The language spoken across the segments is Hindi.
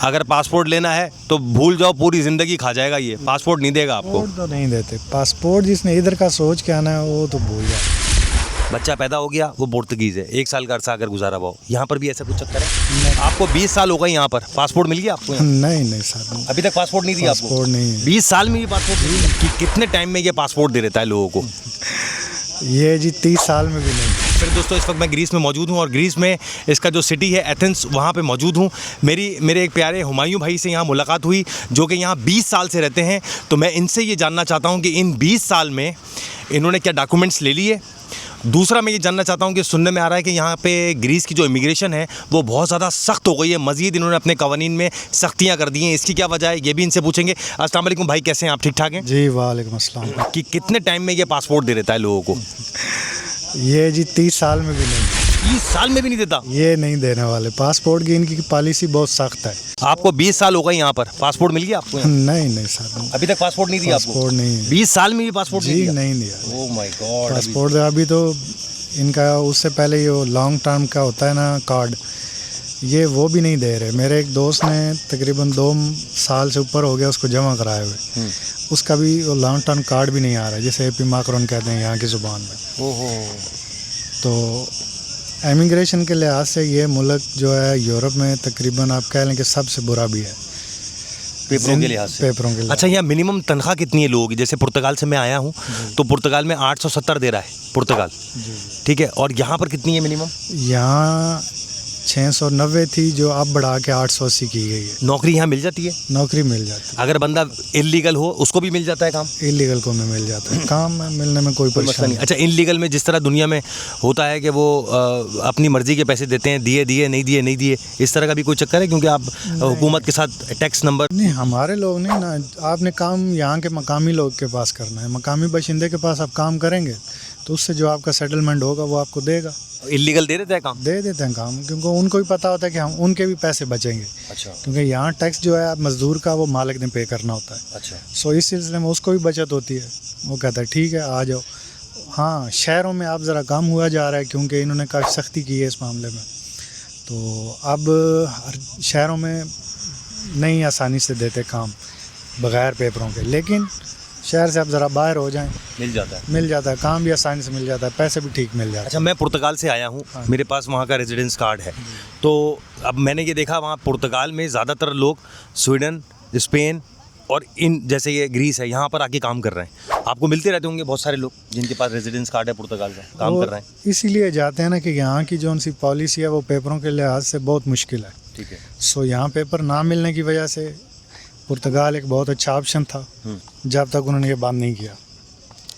अगर पासपोर्ट लेना है तो भूल जाओ, पूरी ज़िंदगी खा जाएगा ये, पासपोर्ट नहीं देगा आपको। पासपोर्ट तो नहीं देते, पासपोर्ट जिसने इधर का सोच के आना है वो तो भूल जाए। बच्चा पैदा हो गया, वो पुर्तगीज़ है, 1 साल का अरसा अगर गुजारा हुआ हो, यहाँ पर भी ऐसा कुछ चक्कर है? आपको 20 साल हो गए यहाँ पर, पासपोर्ट मिल गया आपको यहाँ? नहीं सर, अभी तक पासपोर्ट नहीं दिया आपको? पासपोर्ट नहीं है। 20 साल में ये पासपोर्ट नहीं है? कितने टाइम में ये पासपोर्ट दे देता है लोगों को? ये जी 30 साल में भी नहीं। फिर दोस्तों, इस वक्त मैं ग्रीस में मौजूद हूँ और ग्रीस में इसका जो सिटी है एथेंस, वहाँ पे मौजूद हूँ। मेरे एक प्यारे हुमायूं भाई से यहाँ मुलाकात हुई जो कि यहाँ 20 साल से रहते हैं। तो मैं इनसे ये जानना चाहता हूँ कि इन 20 साल में इन्होंने क्या डॉक्यूमेंट्स ले लिए। दूसरा मैं ये जानना चाहता हूँ कि सुनने में आ रहा है कि यहाँ पे ग्रीस की जो इमिग्रेशन है वो बहुत ज़्यादा सख्त हो गई है, मज़ीद इन्होंने अपने कवानीन में सख्तियाँ कर दी हैं। इसकी क्या वजह है ये भी इनसे पूछेंगे। अस्सलाम वालेकुम भाई, कैसे हैं आप? ठीक ठाक हैं जी, वालेकुम अस्सलाम। कि कितने टाइम में ये पासपोर्ट दे देता है लोगों को? ये जी 30 साल में भी नहीं। 20 साल में भी नहीं देता? ये नहीं देने वाले, पासपोर्ट की इनकी पॉलिसी बहुत सख्त है। आपको 20 साल हो गए यहाँ पर, पासपोर्ट मिल गया आपको यहाँ? नहीं सर, अभी तक पासपोर्ट नहीं दिया आपको? पासपोर्ट नहीं है। 20 साल में भी पासपोर्ट नहीं जी दिया? नहीं दिया। Oh my God. पासपोर्ट अभी तो इनका, उससे पहले ये लॉन्ग टर्म का होता है ना कार्ड, ये वो भी नहीं दे रहे। मेरे एक दोस्त ने तकरीबन 2 साल से ऊपर हो गया उसको जमा कराए हुए, उसका भी वो लॉन्ग टर्म कार्ड भी नहीं आ रहा है, जैसे एपी माकरोन कहते हैं यहाँ की ज़ुबान में। ओहो। तो इमिग्रेशन के लिहाज से ये मुल्क जो है यूरोप में तकरीबन आप कह लें कि सबसे बुरा भी है पेपरों के लिहाज से। पेपरों के लिहाज। अच्छा, यहाँ मिनिमम तनख्वाह कितनी है लोगों की? जैसे पुर्तगाल से मैं आया हूँ तो पुर्तगाल में 870 दे रहा है पुर्तगाल, ठीक है, और यहाँ पर कितनी है मिनिमम? यहाँ 690 थी जो अब बढ़ा के 880 की गई है। नौकरी यहाँ मिल जाती है? नौकरी मिल जाती है। अगर बंदा इलीगल हो उसको भी मिल जाता है काम? इलीगल को में मिल जाता है काम, मिलने में कोई परेशानी नहीं। अच्छा, इलीगल में जिस तरह दुनिया में होता है कि वो अपनी मर्जी के पैसे देते हैं, दिए नहीं दिए, इस तरह का भी कोई चक्कर है? क्योंकि आप हुकूमत के साथ टैक्स नंबर नहीं, हमारे लोग नहीं ना, आपने काम यहाँ के मकामी लोग के पास करना है, मकामी बाशिंदे के पास आप काम करेंगे तो उससे जो आपका सेटलमेंट होगा वो आपको देगा। इलीगल दे देता है काम? दे देते हैं काम, क्योंकि उनको भी पता होता है कि हम उनके भी पैसे बचेंगे। अच्छा। क्योंकि यहाँ टैक्स जो है मजदूर का वो मालिक ने पे करना होता है। अच्छा। सो इस सिलसिले में उसको भी बचत होती है, वो कहता है ठीक है आ जाओ। हाँ, शहरों में अब ज़रा कम हुआ जा रहा है क्योंकि इन्होंने काफ़ी सख्ती की है इस मामले में, तो अब शहरों में नहीं आसानी से देते काम बग़ैर पेपरों के, लेकिन शहर से आप ज़रा बाहर हो जाएं मिल जाता है काम भी आसानी से मिल जाता है, पैसे भी ठीक मिल जाते हैं। अच्छा, मैं पुर्तगाल से आया हूँ, मेरे पास वहाँ का रेजिडेंस कार्ड है, तो अब मैंने ये देखा वहाँ पुर्तगाल में ज़्यादातर लोग स्वीडन, स्पेन और इन जैसे ये ग्रीस है यहाँ पर आके काम कर रहे हैं। आपको मिलते रहते होंगे बहुत सारे लोग जिनके पास रेजिडेंस कार्ड है पुर्तगाल का, काम कर रहे हैं। इसीलिए जाते हैं ना कि यहाँ की जो उनकी पॉलिसी है वो पेपरों के लिहाज से बहुत मुश्किल है। ठीक है। सो यहाँ पेपर ना मिलने की वजह से पुर्तगाल एक बहुत अच्छा ऑप्शन था जब तक उन्होंने ये बंद नहीं किया।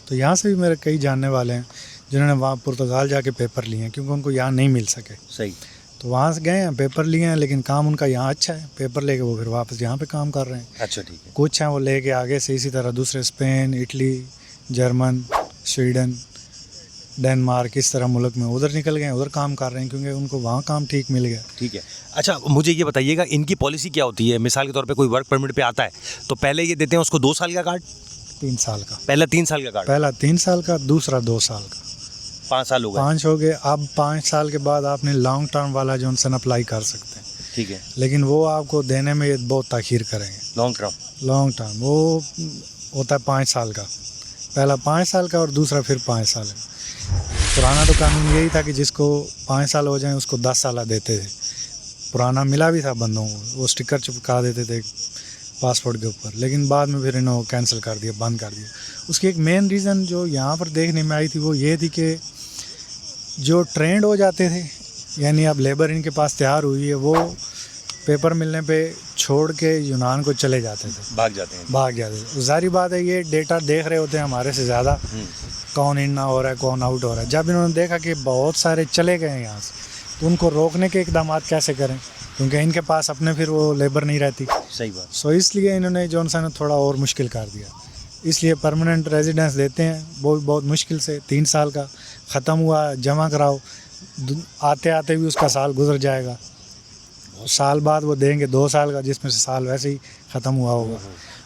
तो यहाँ से भी मेरे कई जानने वाले हैं जिन्होंने वहाँ पुर्तगाल जाके पेपर लिए हैं क्योंकि उनको यहाँ नहीं मिल सके। सही। तो वहाँ से गए हैं, पेपर लिए हैं, लेकिन काम उनका यहाँ अच्छा है, पेपर लेके वो फिर वापस यहाँ पे काम कर रहे हैं। अच्छा, ठीक है। कुछ हैं वो लेके आगे से इसी तरह दूसरे Spain, Italy, German, Sweden, Denmark, इस तरह मुल्क में उधर निकल गए, उधर काम कर रहे हैं क्योंकि उनको वहाँ काम ठीक मिल गया। ठीक है। अच्छा, मुझे ये बताइएगा इनकी पॉलिसी क्या होती है? मिसाल के तौर पे कोई वर्क परमिट पे आता है तो पहले ये देते हैं उसको 2 साल का कार्ड? 3 साल का। पहला 3 साल का कार्ड? पहला 3 साल का, दूसरा 2 साल का। 5 साल हो गए? 5 हो गए। अब 5 साल के बाद आपने लॉन्ग टर्म वाला जॉनसन अप्लाई कर सकते हैं। ठीक है। लेकिन वो आपको देने में बहुत ताख़ीर करेंगे। लॉन्ग टर्म वो होता है 5 साल का, पहला 5 साल का और दूसरा फिर 5 साल का। पुराना तो कानून यही था कि जिसको 5 साल हो जाए उसको 10 साल देते थे। पुराना मिला भी था बंदों को, वो स्टिकर चिपका देते थे पासपोर्ट के ऊपर, लेकिन बाद में फिर इन्होंने कैंसिल कर दिया, बंद कर दिया। उसकी एक मेन रीज़न जो यहाँ पर देखने में आई थी वो ये थी कि जो ट्रेंड हो जाते थे, यानी अब लेबर इनके पास तैयार हुई है, वो पेपर मिलने पे छोड़ के यूनान को चले जाते थे, भाग जाते थे। जाहिर बात है ये डेटा देख रहे होते हैं हमारे से ज़्यादा कौन इन हो रहा है, कौन आउट हो रहा है। जब इन्होंने देखा कि बहुत सारे चले गए हैं यहाँ से, तो उनको रोकने के इकदाम कैसे करें, क्योंकि इनके पास अपने फिर वो लेबर नहीं रहती। सही बात। सो इसलिए इन्होंने जॉनसन ने थोड़ा और मुश्किल कर दिया, इसलिए परमानेंट रेजिडेंस देते हैं वो भी बहुत मुश्किल से। 3 साल का ख़त्म हुआ, जमा कराओ, आते आते भी उसका साल गुजर जाएगा, साल बाद वो देंगे 2 साल का, जिसमें से साल वैसे ही ख़त्म हुआ होगा।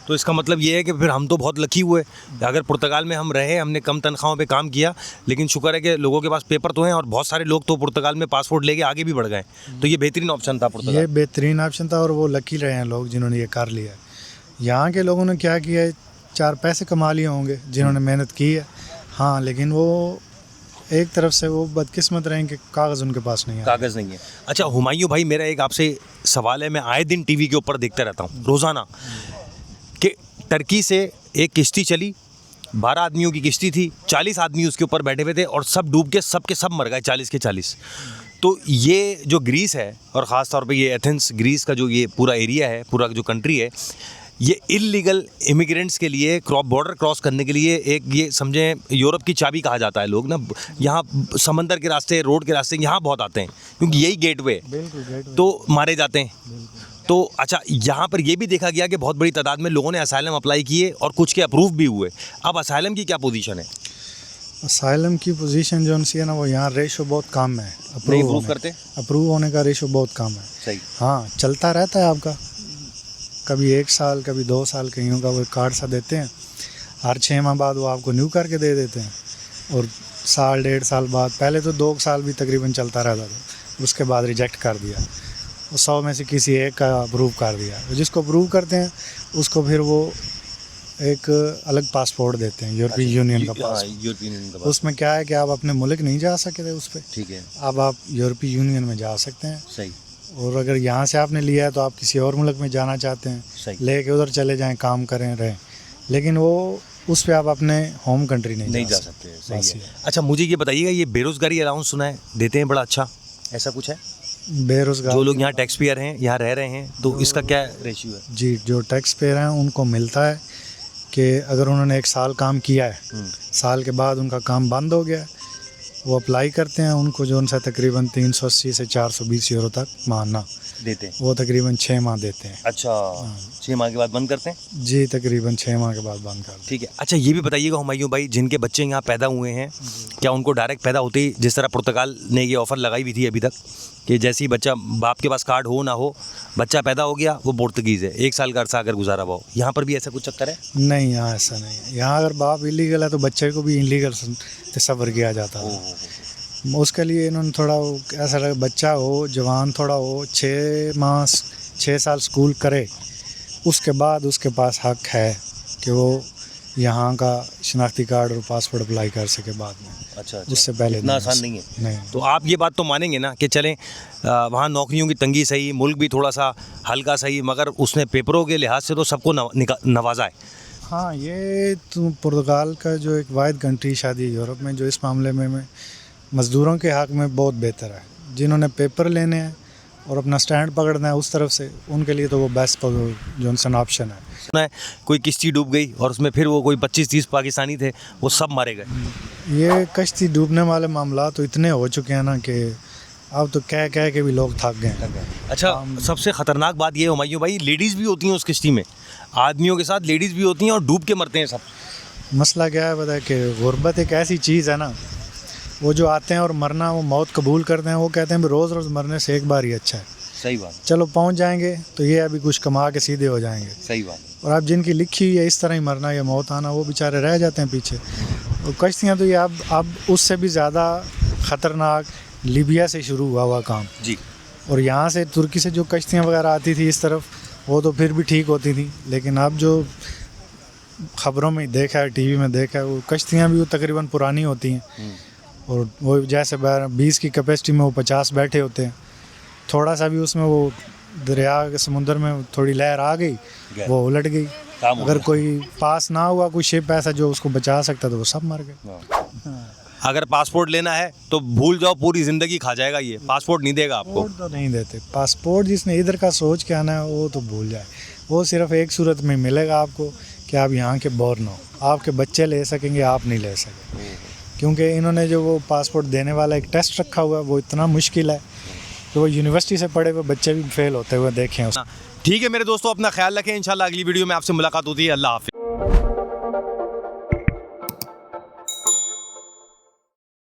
तो इसका मतलब ये है कि फिर हम तो बहुत लकी हुए। अगर पुर्तगाल में हम रहे, हमने कम तनख्वाहों पे काम किया, लेकिन शुक्र है कि लोगों के पास पेपर तो हैं और बहुत सारे लोग तो पुर्तगाल में पासपोर्ट लेके आगे भी बढ़ गए। तो ये बेहतरीन ऑप्शन था ये पुर्तगाल। बेहतरीन ऑप्शन था और वो लकी रहे हैं लोग जिन्होंने ये कर लिया है। यहाँ के लोगों ने क्या किया है, 4 पैसे कमा लिए होंगे जिन्होंने मेहनत की है, हाँ, लेकिन वो एक तरफ से वो बदकिस्मत रहे कि कागज़ उनके पास नहीं है। कागज़ नहीं है। अच्छा हुमायूं भाई, मेरा एक आपसे सवाल है। मैं आए दिन टीवी के ऊपर देखता रहता हूँ रोज़ाना कि टर्की से एक किश्ती चली, 12 आदमियों की किश्ती थी, 40 आदमी उसके ऊपर बैठे हुए थे और सब डूब के सब मर गए, 40 के 40। तो ये जो ग्रीस है और ख़ास तौर पे ये एथेंस ग्रीस का जो ये पूरा एरिया है, पूरा जो कंट्री है, ये इलीगल इमिग्रेंट्स के लिए बॉर्डर क्रॉस करने के लिए एक, ये समझें, यूरोप की चाबी कहा जाता है। लोग ना यहाँ समंदर के रास्ते, रोड के रास्ते यहाँ बहुत आते हैं क्योंकि यही गेटवे है, बिल्कुल। तो मारे जाते हैं। तो अच्छा, यहाँ पर ये भी देखा गया कि बहुत बड़ी तादाद में लोगों ने असाइलम अप्लाई किए और कुछ के अप्रूव भी हुए। अब असाइलम की क्या पोजीशन है? असाइलम की पोजीशन जो उनसी है ना, वो यहाँ रेशो बहुत कम है। अप्रूव करते, अप्रूव होने का रेशो बहुत कम है। सही। हाँ, चलता रहता है आपका, कभी 1 साल, कभी 2 साल, कहीं का वो कार्ड सा देते हैं, हर 6 माह बाद वो आपको न्यू करके दे देते हैं। और साल 1.5 साल बाद, पहले तो 2 साल भी तकरीबन चलता रहता था, उसके बाद रिजेक्ट कर दिया। 100 में से किसी एक का अप्रूव कर दिया। जिसको अप्रूव करते हैं उसको फिर वो एक अलग पासपोर्ट देते हैं, यूरोपीय यूनियन का पासपोर्ट। उसमें क्या है कि आप अपने मुल्क नहीं जा सकते उस पर, ठीक है, अब आप यूरोपीय यूनियन में जा सकते हैं। सही। और अगर यहाँ से आपने लिया है तो आप किसी और मुल्क में जाना चाहते हैं, सही। लेके उधर चले जाएं, काम करें, रहें, लेकिन वो उस पर आप अपने होम कंट्री नहीं जा सकते। सही है। अच्छा मुझे ये बताइएगा, ये बेरोजगारी अलाउंस सुना है देते हैं, बड़ा अच्छा, ऐसा कुछ है? बेरोजगार जो लोग यहाँ टैक्स पेयर हैं, यहाँ रह रहे हैं, तो इसका क्या रेशियो है? जी, जो टैक्स पेयर हैं उनको मिलता है कि अगर उन्होंने 1 साल काम किया है, साल के बाद उनका काम बंद हो गया, वो अप्लाई करते हैं, उनको जो उनसे तकरीबन 380 से 420 यूरो तक मानना देते हैं, वो तकरीबन 6 माह देते हैं। अच्छा, 6 माह के बाद बंद करते हैं? जी, तकरीबन 6 माह के बाद बंद कर। ठीक है। अच्छा ये भी बताइएगा हुमायूं भाई, जिनके बच्चे यहाँ पैदा हुए हैं, क्या उनको डायरेक्ट पैदा होते ही, जिस तरह पुर्तगाल ने ये ऑफ़र लगाई हुई थी अभी तक कि जैसे ही बच्चा, बाप के पास कार्ड हो ना हो, बच्चा पैदा हो गया, वो पुर्तगीज़ है, 1 साल का अरसा अगर गुजारा हुआ हो, यहाँ पर भी ऐसा कुछ चक्कर है? नहीं, यहाँ ऐसा नहीं है। यहाँ अगर बाप इलीगल है तो बच्चे को भी इलीगल तस्वर किया जाता है। उसके लिए इन्होंने थोड़ा ऐसा लगा, बच्चा हो, जवान थोड़ा हो, 6 साल स्कूल करे, उसके बाद उसके पास हक है कि वो यहाँ का शनाख्ती कार्ड और पासपोर्ट अप्लाई कर सके बाद में। अच्छा। उससे पहले इतना आसान नहीं है। नहीं। तो आप ये बात तो मानेंगे ना कि चलें, वहाँ नौकरियों की तंगी सही, मुल्क भी थोड़ा सा हल्का सही, मगर उसने पेपरों के लिहाज से तो सबको नवाजा है। हाँ, ये तो पुर्तगाल का जो एक वाहिद कंट्री शायद यूरोप में जो इस मामले में मज़दूरों के हक़ में बहुत बेहतर है। जिन्होंने पेपर लेने हैं और अपना स्टैंड पकड़ना है उस तरफ से, उनके लिए तो वो बेस्ट जो उनसे ऑप्शन है। सुना है कोई किश्ती डूब गई और उसमें फिर वो कोई 25-30 पाकिस्तानी थे, वो सब मारे गए। ये कश्ती डूबने वाले मामला तो इतने हो चुके हैं ना कि अब तो कह के भी लोग थक गए हैं। अच्छा, सबसे ख़तरनाक बात ये हुमायूं भाई, लेडीज़ भी होती हैं उस किश्ती में, आदमियों के साथ लेडीज़ भी होती हैं और डूब के मरते हैं सब। मसला क्या है पता है कि गुर्बत एक ऐसी चीज़ है ना, वो जो आते हैं और मरना, वो मौत कबूल करते हैं, वो कहते हैं रोज़ रोज़ मरने से एक बार ही अच्छा है। सही बात। चलो पहुंच जाएंगे तो ये अभी कुछ कमा के सीधे हो जाएंगे। सही बात। और अब जिनकी लिखी हुई है इस तरह ही मरना या मौत आना, वो बेचारे रह जाते हैं पीछे। और कश्तियाँ तो ये अब उससे भी ज़्यादा ख़तरनाक लीबिया से शुरू हुआ काम जी। और यहाँ से तुर्की से जो कश्तियाँ वगैरह आती थी इस तरफ, वो तो फिर भी ठीक होती थी, लेकिन अब जो ख़बरों में देखा है, टीवी में देखा है, वो कश्तियाँ भी वो तकरीबन पुरानी होती हैं और वो जैसे 20 की कैपेसिटी में वो 50 बैठे होते हैं। थोड़ा सा भी उसमें वो दरिया के समुद्र में थोड़ी लहर आ गई, वो उलट गई। अगर कोई पास ना हुआ, कोई शिप ऐसा जो उसको बचा सकता, तो वो सब मर गए। अगर पासपोर्ट लेना है तो भूल जाओ, पूरी ज़िंदगी खा जाएगा ये, पासपोर्ट नहीं देगा आपको। तो नहीं देते पासपोर्ट, जिसने इधर का सोच के आना है वो तो भूल जाए। वो सिर्फ एक सूरत में मिलेगा आपको कि आप यहाँ के बॉर्न हो, आपके बच्चे ले सकेंगे, आप नहीं ले सकेंगे, क्योंकि इन्होंने जो वो पासपोर्ट देने वाला एक टेस्ट रखा हुआ है, वो इतना मुश्किल है कि वो यूनिवर्सिटी से पढ़े हुए बच्चे भी फेल होते हुए देखें। ठीक है मेरे दोस्तों, अपना ख्याल रखें, इंशाल्लाह अगली वीडियो में आपसे मुलाकात होती है। अल्लाह हाफ़िज़।